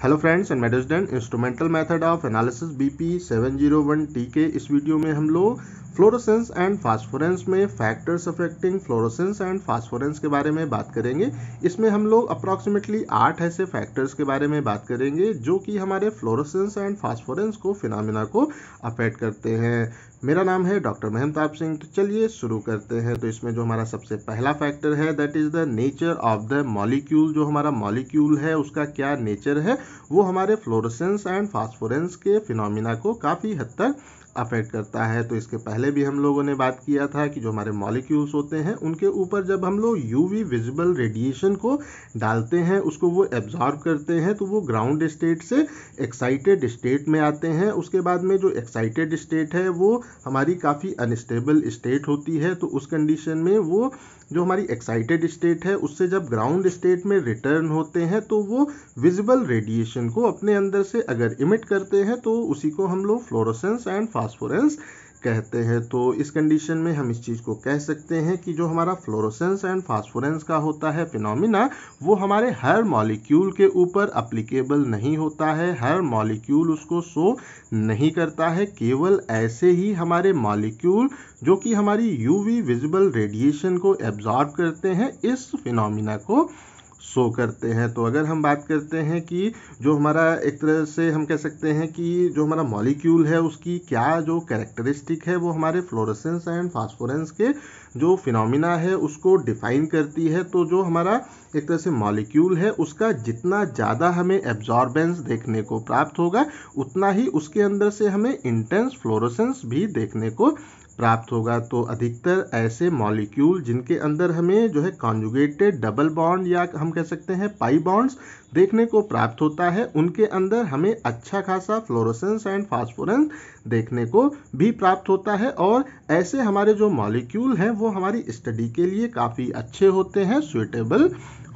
Hello friends and मेडिस्टन instrumental method of analysis BP 701T के इस वीडियो में हम लोग फ्लोरोसेंस एंड फास्फोरेंस में फैक्टर्स अफेक्टिंग फ्लोरोसेंस एंड फास्फोरेंस के बारे में बात करेंगे। इसमें हम लोग अप्रॉक्सीमेटली 8 ऐसे फैक्टर्स के बारे में बात करेंगे जो कि हमारे फ्लोरोसेंस एंड फास्फोरेंस को फिनोमिना को अफेक्ट करते हैं। मेरा नाम है डॉक्टर मेहमताब सिंह। तो चलिए शुरू करते हैं। तो इसमें जो हमारा सबसे पहला फैक्टर है that is the nature of the molecule. जो हमारा मॉलिक्यूल है उसका क्या नेचर है वो हमारे फ्लोरोसेंस एंड फास्फोरेंस के फिनोमिना को काफ़ी हद तक अफेक्ट करता है। तो इसके पहले भी हम लोगों ने बात किया था कि जो हमारे मॉलिक्यूल्स होते हैं उनके ऊपर जब हम लोग यूवी विजिबल रेडिएशन को डालते हैं उसको वो एब्जॉर्ब करते हैं तो वो ग्राउंड स्टेट से एक्साइटेड स्टेट में आते हैं। उसके बाद में जो एक्साइटेड स्टेट है वो हमारी काफ़ी अनस्टेबल स्टेट होती है। तो उस कंडीशन में वो जो हमारी एक्साइटेड स्टेट है उससे जब ग्राउंड स्टेट में रिटर्न होते हैं तो वो विजिबल रेडिएशन को अपने अंदर से अगर इमिट करते हैं तो उसी को हम लोग फ्लोरोसेंस एंड फास्फोरेंस कहते हैं। तो इस कंडीशन में हम इस चीज़ को कह सकते हैं कि जो हमारा फ्लोरोसेंस एंड फास्फोरेंस का होता है फिनोमिना वो हमारे हर मॉलिक्यूल के ऊपर अप्लीकेबल नहीं होता है, हर मॉलिक्यूल उसको शो नहीं करता है। केवल ऐसे ही हमारे मॉलिक्यूल जो कि हमारी यूवी विजिबल रेडिएशन को एब्जॉर्ब करते हैं इस फिनोमिना को शो करते हैं। तो अगर हम बात करते हैं कि जो हमारा एक तरह से हम कह सकते हैं कि जो हमारा मॉलिक्यूल है उसकी क्या जो कैरेक्टरिस्टिक है वो हमारे फ्लोरोसेंस एंड फास्फोरेंस के जो फिनोमिना है उसको डिफाइन करती है। तो जो हमारा एक तरह से मॉलिक्यूल है उसका जितना ज़्यादा हमें एब्जॉर्बेंस देखने को प्राप्त होगा उतना ही उसके अंदर से हमें इंटेंस फ्लोरोसेंस भी देखने को प्राप्त होगा। तो अधिकतर ऐसे मॉलिक्यूल जिनके अंदर हमें जो है कॉन्जुगेटेड डबल बॉन्ड या हम कह सकते हैं पाई बॉन्ड्स देखने को प्राप्त होता है उनके अंदर हमें अच्छा खासा फ्लोरोसेंस एंड फास्फोरेंस देखने को भी प्राप्त होता है। और ऐसे हमारे जो मॉलिक्यूल हैं वो हमारी स्टडी के लिए काफ़ी अच्छे होते हैं, सुइटेबल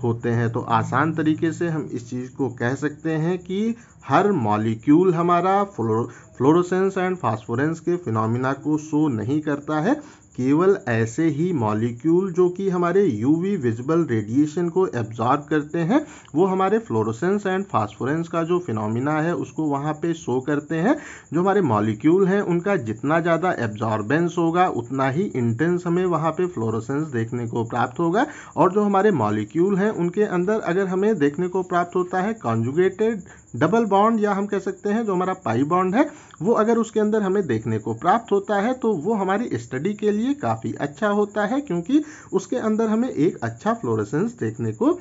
होते हैं। तो आसान तरीके से हम इस चीज़ को कह सकते हैं कि हर मॉलिक्यूल हमारा फ्लोरोसेंस एंड फास्फोरेंस के फिनोमिना को शो नहीं करता है। केवल ऐसे ही मॉलिक्यूल जो कि हमारे यूवी विजिबल रेडिएशन को एब्जॉर्ब करते हैं वो हमारे फ्लोरोसेंस एंड फास्फोरेंस का जो फिनोमिना है उसको वहाँ पे शो करते हैं। जो हमारे मॉलिक्यूल हैं उनका जितना ज़्यादा एब्जॉर्बेंस होगा उतना ही इंटेंस हमें वहाँ पे फ्लोरोसेंस देखने को प्राप्त होगा। और जो हमारे मॉलिक्यूल हैं उनके अंदर अगर हमें देखने को प्राप्त होता है कॉन्जुगेटेड डबल बॉन्ड या हम कह सकते हैं जो हमारा पाई बॉन्ड है वो अगर उसके अंदर हमें देखने को प्राप्त होता है तो वो हमारी स्टडी के लिए काफ़ी अच्छा होता है क्योंकि उसके अंदर हमें एक अच्छा फ्लोरोसेंस देखने को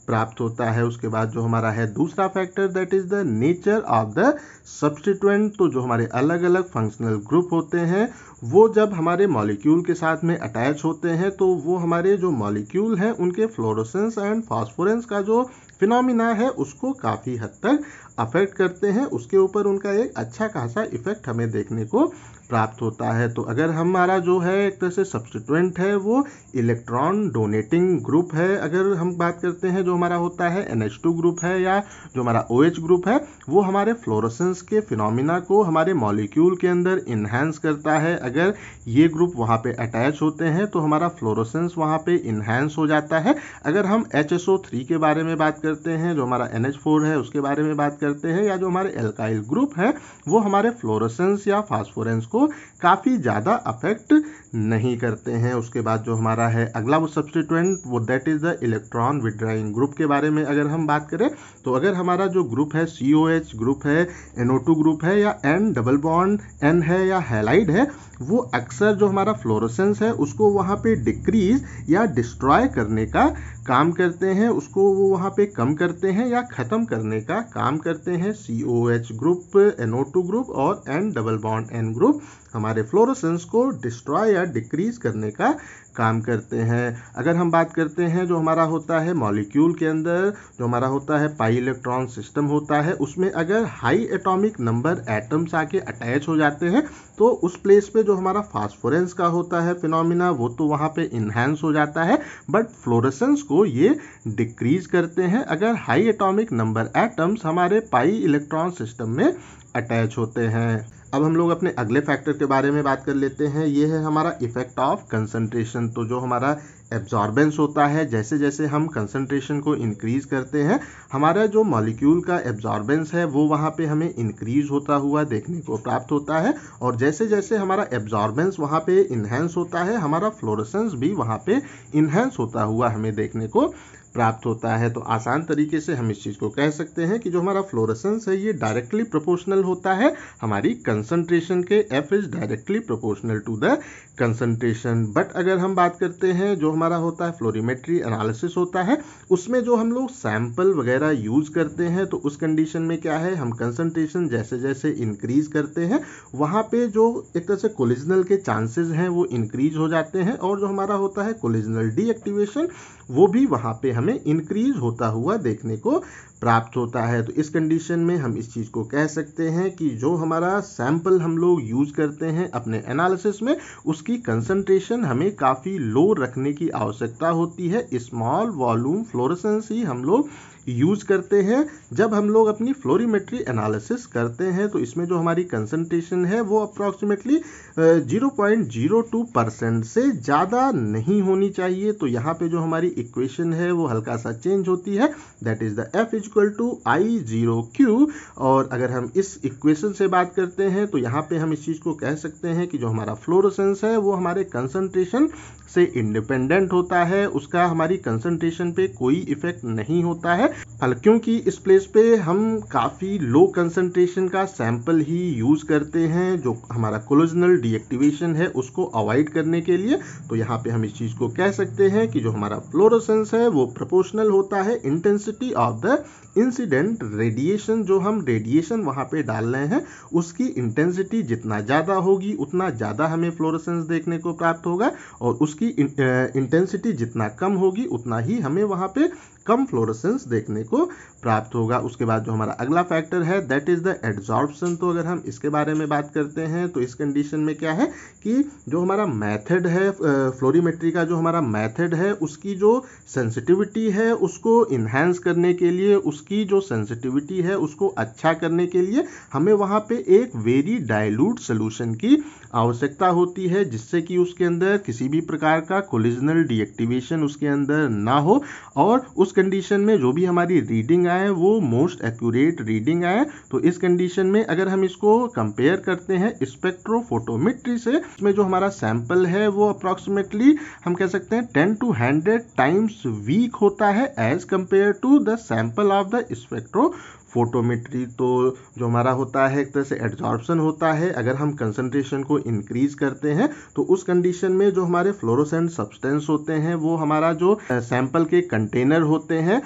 प्राप्त होता है। उसके बाद जो हमारा है दूसरा factor that is the nature of the substituent. तो जो हमारे अलग अलग फंक्शनल ग्रुप होते हैं वो जब हमारे मॉलिक्यूल के साथ में अटैच होते हैं तो वो हमारे जो मॉलिक्यूल हैं उनके फ्लोरोसेंस एंड फास्फोरेंस का जो फिनोमिना है उसको काफ़ी हद तक अफेक्ट करते हैं। उसके ऊपर उनका एक अच्छा खासा इफेक्ट हमें देखने को प्राप्त होता है। तो अगर हमारा जो है एक तरह से सब्स्टिट्यूएंट है वो इलेक्ट्रॉन डोनेटिंग ग्रुप है, अगर हम बात करते हैं जो हमारा होता है NH2 ग्रुप है या जो हमारा OH ग्रुप है वो हमारे फ्लोरोसेंस के फिनोमिना को हमारे मॉलिक्यूल के अंदर इन्हांस करता है। अगर ये ग्रुप वहाँ पे अटैच होते हैं तो हमारा फ्लोरोसेंस वहाँ पे इन्हांस हो जाता है। अगर हम HSO3 के बारे में बात करते हैं जो हमारा NH4 है उसके बारे में बात करते हैं या जो हमारे एल्काइल ग्रुप है वो हमारे फ्लोरोसेंस या फास्फोरेंस को काफ़ी ज़्यादा अफेक्ट नहीं करते हैं। उसके बाद जो हमारा है अगला वो सब्स्टिट्यूएंट वो that is the electron withdrawing group के बारे में अगर हम बात करें तो अगर हमारा जो ग्रुप है COH ग्रुप है, NO2 ग्रुप है या N डबल बॉन्ड N है या हैलाइड है वो अक्सर जो हमारा फ्लोरोसेंस है उसको वहाँ पे डिक्रीज या डिस्ट्रॉय करने का काम करते हैं, उसको वो वहाँ पे कम करते हैं या ख़त्म करने का काम करते हैं। COH ग्रुप, NO2 ग्रुप और N double bond N group हमारे फ्लोरोसेंस को डिस्ट्रॉय या डिक्रीज करने का काम करते हैं। अगर हम बात करते हैं जो हमारा होता है मॉलिक्यूल के अंदर जो हमारा होता है पाई इलेक्ट्रॉन सिस्टम होता है उसमें अगर हाई एटॉमिक नंबर एटम्स आके अटैच हो जाते हैं तो उस प्लेस पे जो हमारा फास्फोरेंस का होता है फिनोमिना वो तो वहाँ पे इन्हांस हो जाता है बट फ्लोरोसेंस को ये डिक्रीज करते हैं अगर हाई एटॉमिक नंबर एटम्स हमारे पाई इलेक्ट्रॉन सिस्टम में अटैच होते हैं। अब हम लोग अपने अगले फैक्टर के बारे में बात कर लेते हैं। ये है हमारा इफेक्ट ऑफ कंसंट्रेशन। तो जो हमारा एब्जॉर्बेंस होता है, जैसे जैसे हम कंसंट्रेशन को इंक्रीज करते हैं, हमारा जो मॉलिक्यूल का एब्जॉर्बेंस है वो वहाँ पे हमें इंक्रीज होता हुआ देखने को प्राप्त होता है। और जैसे जैसे हमारा एब्जॉर्बेंस वहाँ पे इन्हेंस होता है, हमारा फ्लोरेसेंस भी वहाँ पे इन्हेंस होता हुआ हमें देखने को प्राप्त होता है। तो आसान तरीके से हम इस चीज़ को कह सकते हैं कि जो हमारा फ्लोरेसेंस है ये डायरेक्टली प्रोपोर्शनल होता है हमारी कंसंट्रेशन के। F is directly proportional to the concentration. But अगर हम बात करते हैं जो हमारा होता है फ्लोरीमेट्री एनालिसिस होता है, उसमें जो हम लोग सैंपल वगैरह यूज करते हैं, तो उस कंडीशन में क्या है, हम कंसंट्रेशन जैसे जैसे इंक्रीज करते हैं वहाँ पे जो एक तरह से कोलिजनल के चांसेस हैं वो इंक्रीज हो जाते हैं, और जो हमारा होता है कोलिजनल डीएक्टिवेशन वो भी वहाँ पे हमें इंक्रीज होता हुआ देखने को प्राप्त होता है। तो इस कंडीशन में हम इस चीज़ को कह सकते हैं कि जो हमारा सैंपल हम लोग यूज करते हैं अपने एनालिसिस में, उसकी कंसंट्रेशन हमें काफ़ी लो रखने की आवश्यकता होती है। स्मॉल वॉल्यूम फ्लोरेसेंस ही हम लोग यूज करते हैं जब हम लोग अपनी फ्लोरीमेट्री एनालिसिस करते हैं। तो इसमें जो हमारी कंसंट्रेशन है वो अप्रॉक्सीमेटली 0.02% से ज़्यादा नहीं होनी चाहिए। तो यहाँ पे जो हमारी इक्वेशन है वो हल्का सा चेंज होती है, that is the F equal to I0Q। और अगर हम इस इक्वेशन से बात करते हैं तो यहाँ पे हम इस चीज़ को कह सकते हैं कि जो हमारा फ्लोरेसेंस है वो हमारे कंसंट्रेशन से इंडिपेंडेंट होता है, उसका हमारी कंसंट्रेशन पे कोई इफेक्ट नहीं होता है। क्योंकि इस प्लेस पे हम काफ़ी लो कंसंट्रेशन का सैंपल ही यूज़ करते हैं जो हमारा कोलिजनल डीएक्टिवेशन है उसको अवॉइड करने के लिए। तो यहाँ पे हम इस चीज़ को कह सकते हैं कि जो हमारा फ्लोरेसेंस है वो प्रोपोर्शनल होता है intensity of the incident radiation. जो हम रेडिएशन वहाँ पे डाल रहे हैं उसकी इंटेंसिटी जितना ज़्यादा होगी उतना ज़्यादा हमें फ्लोरेसेंस देखने को प्राप्त होगा, और उसकी इंटेंसिटी जितना कम होगी उतना ही हमें वहाँ पे कम फ्लोरेसेंस देखने को प्राप्त होगा। उसके बाद जो हमारा अगला फैक्टर है दैट इज द एड्जॉर्प्शन। तो अगर हम इसके बारे में बात करते हैं तो इस कंडीशन में क्या है कि जो हमारा मेथड है फ्लोरीमेट्री का, जो हमारा मेथड है उसकी जो सेंसिटिविटी है उसको इन्हांस करने के लिए, उसकी जो सेंसिटिविटी है उसको अच्छा करने के लिए हमें वहाँ पे एक वेरी डाइल्यूट सोल्यूशन की आवश्यकता होती है, जिससे कि उसके अंदर किसी भी प्रकार का कोलिजनल डीएक्टिवेशन उसके अंदर ना हो, और उस कंडीशन में जो भी हमारी रीडिंग आए वो मोस्ट एक्यूरेट रीडिंग आए। तो इस कंडीशन में अगर हम इसको कंपेयर करते हैं स्पेक्ट्रोफोटोमेट्री से, इसमें जो हमारा सैंपल है वो अप्रॉक्सीमेटली हम कह सकते हैं 10 to 100 टाइम्स वीक होता है as compare to the sample of the spectrophotometry. तो जो हमारा होता है एक तरह से एड्जॉर्प्शन होता है, अगर हम कंसंट्रेशन को इंक्रीज करते हैं तो उस कंडीशन में जो हमारे फ्लोरोसेंट सब्सटेंस होते हैं वो हमारा जो सैंपल के कंटेनर होते हैं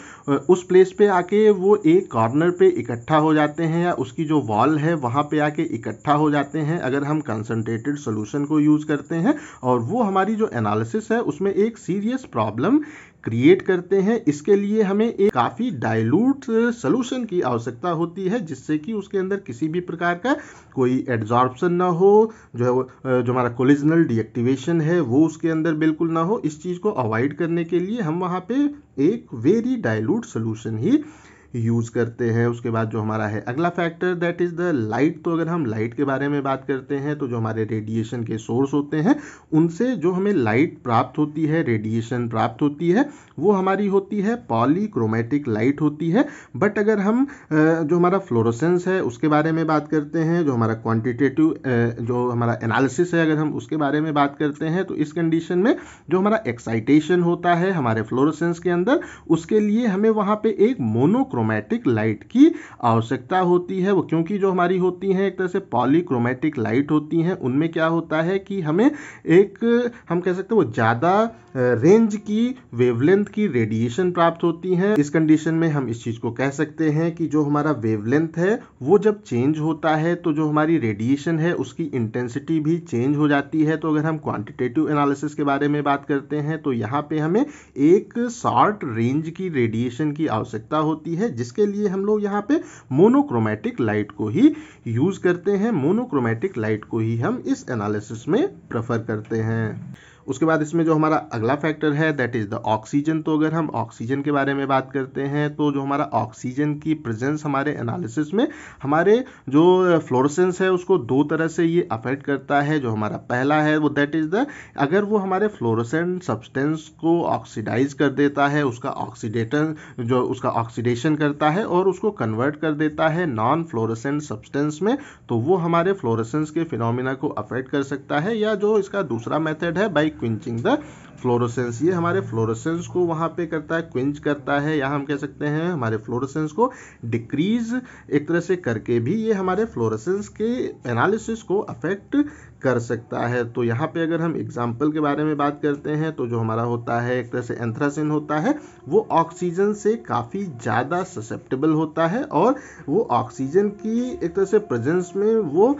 उस प्लेस पे आके वो एक कॉर्नर पे इकट्ठा हो जाते हैं, या उसकी जो वॉल है वहाँ पे आके इकट्ठा हो जाते हैं अगर हम कंसंट्रेटेड सोल्यूशन को यूज़ करते हैं, और वो हमारी जो एनालिसिस है उसमें एक सीरियस प्रॉब्लम क्रिएट करते हैं। इसके लिए हमें एक काफ़ी डाइल्यूट सोल्यूशन की आवश्यकता होती है, जिससे कि उसके अंदर किसी भी प्रकार का कोई एड्जॉर्प्शन ना हो, जो हमारा कोलिजनल डीएक्टिवेशन है वो उसके अंदर बिल्कुल ना हो। इस चीज़ को अवॉइड करने के लिए हम वहाँ पे एक वेरी डाइल्यूट सोल्यूशन ही यूज़ करते हैं। उसके बाद जो हमारा है अगला factor that is the light. तो अगर हम लाइट के बारे में बात करते हैं तो जो हमारे रेडिएशन के सोर्स होते हैं उनसे जो हमें लाइट प्राप्त होती है, रेडिएशन प्राप्त होती है, वो हमारी होती है पॉलीक्रोमेटिक लाइट होती है। बट अगर हम जो हमारा फ्लोरोसेंस है उसके बारे में बात करते हैं, जो हमारा क्वांटिटेटिव जो हमारा एनालिसिस है अगर हम उसके बारे में बात करते हैं, तो इस कंडीशन में जो हमारा एक्साइटेशन होता है हमारे फ्लोरोसेंस के अंदर, उसके लिए हमें वहाँ पे एक मोनोक्रोमेटिक लाइट की आवश्यकता होती है। वो क्योंकि जो हमारी होती हैं एक तरह से पॉलीक्रोमेटिक लाइट होती हैं, उनमें क्या होता है कि हमें एक हम कह सकते हैं वो ज़्यादा रेंज की वेवलेंथ की रेडिएशन प्राप्त होती है। इस कंडीशन में हम इस चीज़ को कह सकते हैं कि जो हमारा वेवलेंथ है वो जब चेंज होता है तो जो हमारी रेडिएशन है उसकी इंटेंसिटी भी चेंज हो जाती है। तो अगर हम क्वांटिटेटिव एनालिसिस के बारे में बात करते हैं तो यहाँ पे हमें एक शॉर्ट रेंज की रेडिएशन की आवश्यकता होती है, जिसके लिए हम लोग यहाँ पे मोनोक्रोमेटिक लाइट को ही यूज़ करते हैं। मोनोक्रोमेटिक लाइट को ही हम इस एनालिसिस में प्रेफर करते हैं। उसके बाद इसमें जो हमारा अगला फैक्टर है दैट इज द ऑक्सीजन। तो अगर हम ऑक्सीजन के बारे में बात करते हैं तो जो हमारा ऑक्सीजन की प्रेजेंस हमारे एनालिसिस में हमारे जो फ्लोरोसेंस है उसको दो तरह से ये अफेक्ट करता है। जो हमारा पहला है वो दैट इज द अगर वो हमारे फ्लोरोसेंट सब्सटेंस को ऑक्सीडाइज कर देता है, उसका ऑक्सीडेशन करता है और उसको कन्वर्ट कर देता है नॉन फ्लोरोसेंट सब्सटेंस में, तो वो हमारे फ्लोरोसेंस के फिनोमिना को अफेक्ट कर सकता है। या जो इसका दूसरा मेथड है बाय क्विंचिंग द फ्लोरोसेंस, ये हमारे फ्लोरोसेंस को वहाँ पे करता है, क्विंच करता है, या हम कह सकते हैं हमारे फ्लोरोसेंस को डिक्रीज एक तरह से करके भी ये हमारे फ्लोरोसेंस के एनालिसिस को अफेक्ट कर सकता है। तो यहाँ पे अगर हम एग्जाम्पल के बारे में बात करते हैं तो जो हमारा होता है एक तरह से एंथ्रासिन होता है, वो ऑक्सीजन से काफ़ी ज़्यादा ससेप्टेबल होता है और वो ऑक्सीजन की एक तरह से प्रेजेंस में वो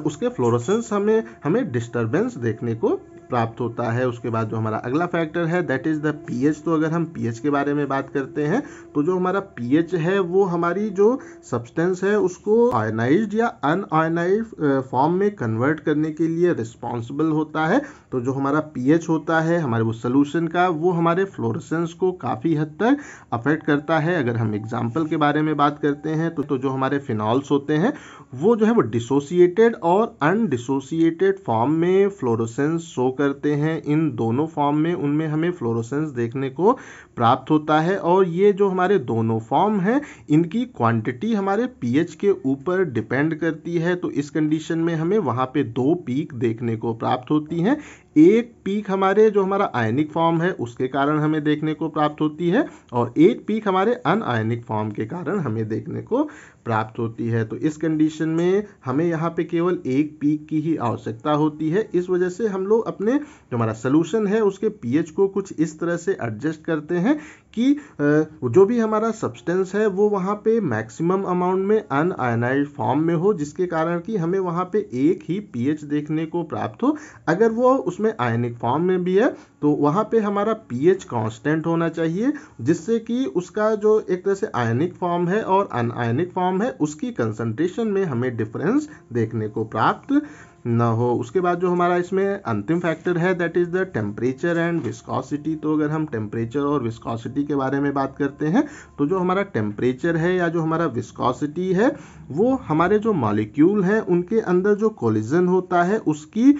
उसके फ्लोरोसेंस हमें डिस्टर्बेंस देखने को प्राप्त होता है। उसके बाद जो हमारा अगला फैक्टर है दैट इज द पीएच। तो अगर हम पीएच के बारे में बात करते हैं तो जो हमारा पीएच है वो हमारी जो सब्सटेंस है उसको आयनाइज्ड या अनआयनाइज्ड फॉर्म में कन्वर्ट करने के लिए रिस्पॉन्सिबल होता है। तो जो हमारा पीएच होता है हमारे वो सोल्यूशन का, वो हमारे फ्लोरोसेंस को काफ़ी हद तक अफेक्ट करता है। अगर हम एग्जाम्पल के बारे में बात करते हैं तो जो हमारे फिनॉल्स होते हैं वो जो है वो डिसोसिएटेड और अनडिसोसिएटेड फॉर्म में फ्लोरोसेंस शो करते हैं। इन दोनों फॉर्म में उनमें हमें फ्लोरोसेंस देखने को प्राप्त होता है और ये जो हमारे दोनों फॉर्म हैं इनकी क्वांटिटी हमारे पीएच के ऊपर डिपेंड करती है। तो इस कंडीशन में हमें वहाँ पे दो पीक देखने को प्राप्त होती हैं। एक पीक हमारे जो हमारा आयनिक फॉर्म है उसके कारण हमें देखने को प्राप्त होती है और एक पीक हमारे अनआयनिक फॉर्म के कारण हमें देखने को प्राप्त होती है। तो इस कंडीशन में हमें यहाँ पे केवल एक पीक की ही आवश्यकता होती है। इस वजह से हम लोग अपने जो हमारा सोल्यूशन है उसके पीएच को कुछ इस तरह से एडजस्ट करते हैं कि जो भी हमारा सब्सटेंस है वो वहाँ पे मैक्सिमम अमाउंट में अनआयनाइज्ड फॉर्म में हो, जिसके कारण कि हमें वहाँ पे एक ही पीएच देखने को प्राप्त हो। अगर वो उसमें आयनिक फॉर्म में भी है तो वहाँ पे हमारा पीएच कांस्टेंट होना चाहिए, जिससे कि उसका जो एक तरह से आयनिक फॉर्म है और अनआयनिक फॉर्म है उसकी कंसंट्रेशन में हमें डिफरेंस देखने को प्राप्त न हो। उसके बाद जो हमारा इसमें अंतिम फैक्टर है that is the temperature and viscosity. तो अगर हम टेम्परेचर और विस्कोसिटी के बारे में बात करते हैं तो जो हमारा टेम्परेचर है या जो हमारा विस्कोसिटी है वो हमारे जो मॉलिक्यूल हैं उनके अंदर जो कोलिजन होता है उसकी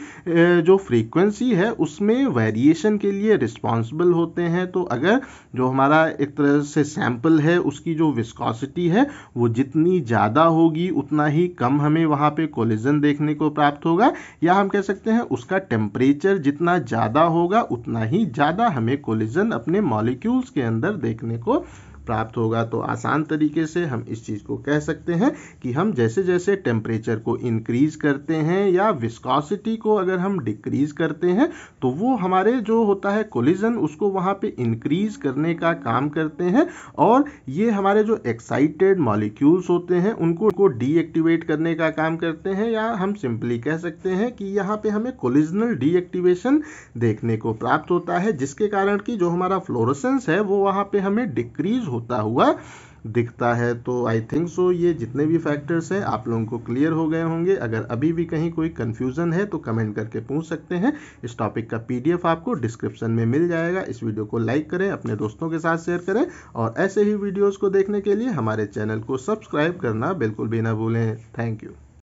जो फ्रीक्वेंसी है उसमें वेरिएशन के लिए रिस्पॉन्सिबल होते हैं। तो अगर जो हमारा एक तरह से सैंपल है उसकी जो विस्कोसिटी है वो जितनी ज़्यादा होगी उतना ही कम हमें वहाँ पे कोलिजन देखने को प्राप्त होगा, या हम कह सकते हैं उसका टेम्परेचर जितना ज़्यादा होगा उतना ही ज़्यादा हमें कोलिजन अपने मॉलिक्यूल्स के अंदर देखने को प्राप्त होगा। तो आसान तरीके से हम इस चीज़ को कह सकते हैं कि हम जैसे जैसे टेम्परेचर को इंक्रीज करते हैं या विस्कोसिटी को अगर हम डिक्रीज करते हैं तो वो हमारे जो होता है कोलिजन उसको वहाँ पे इंक्रीज करने का काम करते हैं और ये हमारे जो एक्साइटेड मॉलिक्यूल्स होते हैं उनको डीएक्टिवेट करने का काम करते हैं, या हम सिंपली कह सकते हैं कि यहाँ पे हमें कोलिजनल डीएक्टिवेशन देखने को प्राप्त होता है, जिसके कारण कि जो हमारा फ्लोरोसेंस है वो वहाँ पे हमें डिक्रीज होता हुआ दिखता है। तो आई थिंक सो ये जितने भी फैक्टर्स हैं आप लोगों को क्लियर हो गए होंगे। अगर अभी भी कहीं कोई कंफ्यूजन है तो कमेंट करके पूछ सकते हैं। इस टॉपिक का पीडीएफ आपको डिस्क्रिप्शन में मिल जाएगा। इस वीडियो को लाइक करें, अपने दोस्तों के साथ शेयर करें और ऐसे ही वीडियोस को देखने के लिए हमारे चैनल को सब्सक्राइब करना बिल्कुल भी ना भूलें। Thank you.